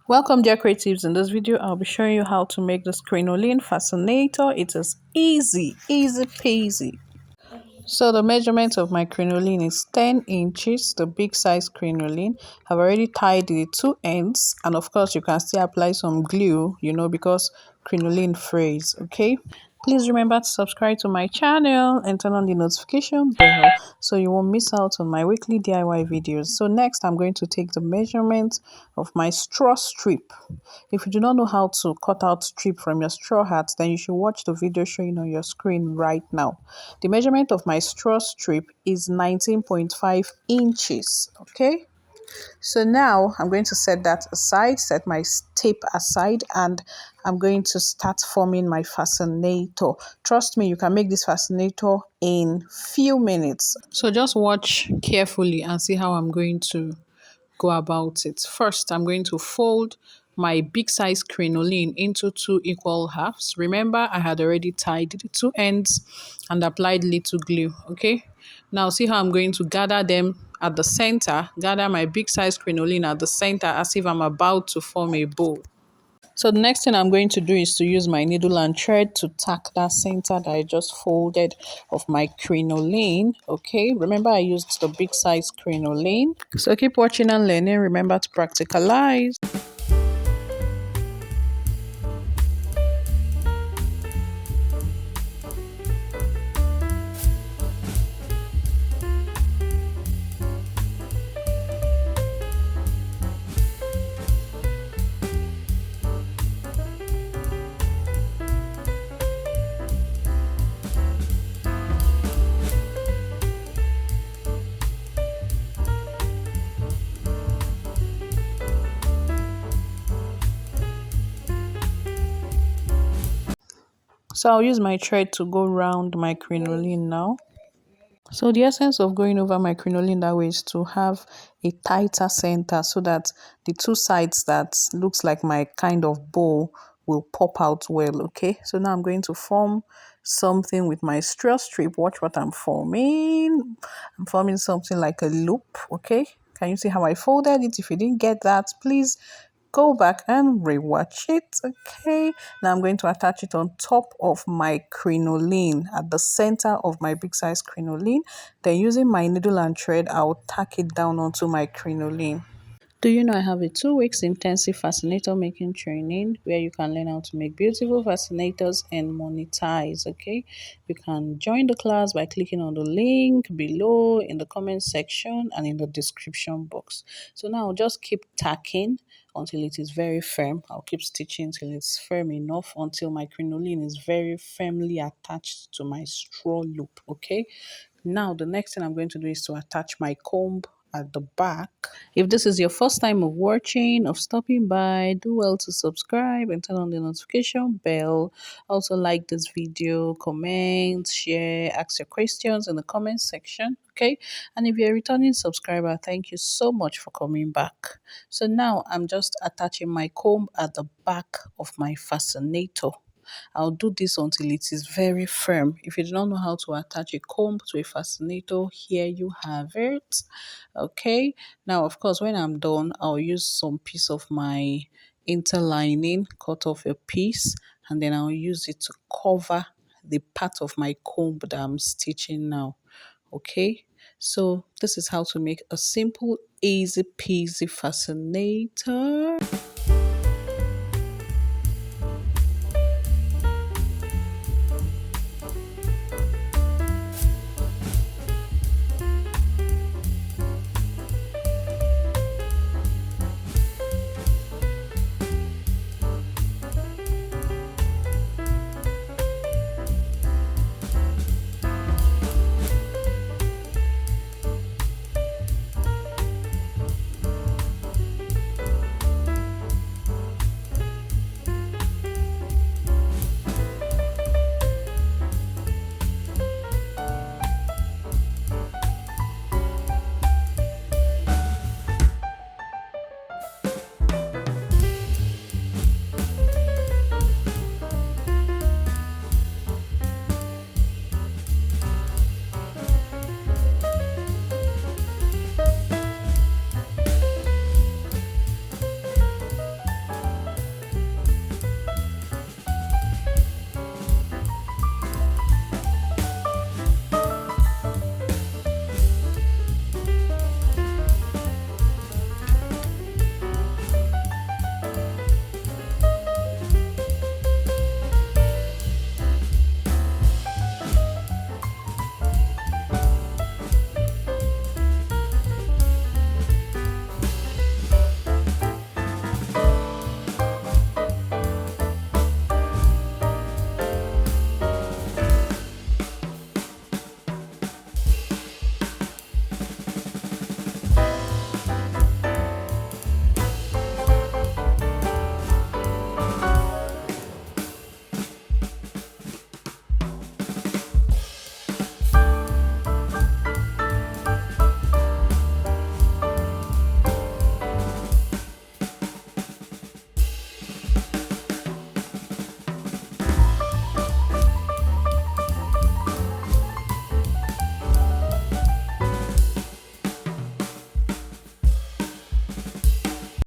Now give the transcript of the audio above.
Welcome dear creatives. In this video I'll be showing you how to make this crinoline fascinator. It is easy peasy. So the measurement of my crinoline is 10 inches, the big size crinoline. I've already tied the two ends, and of course you can still apply some glue, because crinoline frays, okay? Please remember to subscribe to my channel and turn on the notification bell so you won't miss out on my weekly DIY videos. So next I'm going to take the measurement of my straw strip. If you do not know how to cut out strip from your straw hat, then you should watch the video showing on your screen right now. The measurement of my straw strip is 19.5 inches, okay? So now I'm going to set that aside, set my tape aside, and I'm going to start forming my fascinator. Trust me, you can make this fascinator in few minutes. So just watch carefully and see how I'm going to go about it. First, I'm going to fold my big size crinoline into two equal halves. Remember, I had already tied the two ends and applied little glue, okay? Now, see how I'm going to gather them at the center, gather my big size crinoline at the center as if I'm about to form a bow. So the next thing I'm going to do is to use my needle and thread to tack that center that I just folded of my crinoline. Okay, remember I used the big size crinoline. So keep watching and learning. Remember to practicalize. So I'll use my thread to go round my crinoline now. So the essence of going over my crinoline that way is to have a tighter center so that the two sides that looks like my kind of bow will pop out well, okay? So now I'm going to form something with my straw strip. Watch what I'm forming. I'm forming something like a loop, okay? Can you see how I folded it? If you didn't get that, please go back and rewatch it. Okay, now I'm going to attach it on top of my crinoline at the center of my big size crinoline. Then using my needle and thread, I'll tack it down onto my crinoline. Do you know I have a 2 weeks intensive fascinator making training where you can learn how to make beautiful fascinators and monetize, okay? You can join the class by clicking on the link below in the comment section and in the description box. So now I'll just keep tacking until it is very firm. I'll keep stitching till it's firm enough until my crinoline is very firmly attached to my straw loop, okay? Now the next thing I'm going to do is to attach my comb at the back. If this is your first time of watching, of stopping by, do well to subscribe and turn on the notification bell. Also like this video, comment, share, ask your questions in the comment section, okay? And if you're a returning subscriber, thank you so much for coming back. So now I'm just attaching my comb at the back of my fascinator. I'll do this until it is very firm. If you do not know how to attach a comb to a fascinator, here you have it. Okay, now of course when I'm done, I'll use some piece of my interlining, cut off a piece, and then I'll use it to cover the part of my comb that I'm stitching now. Okay, so this is how to make a simple, easy peasy fascinator.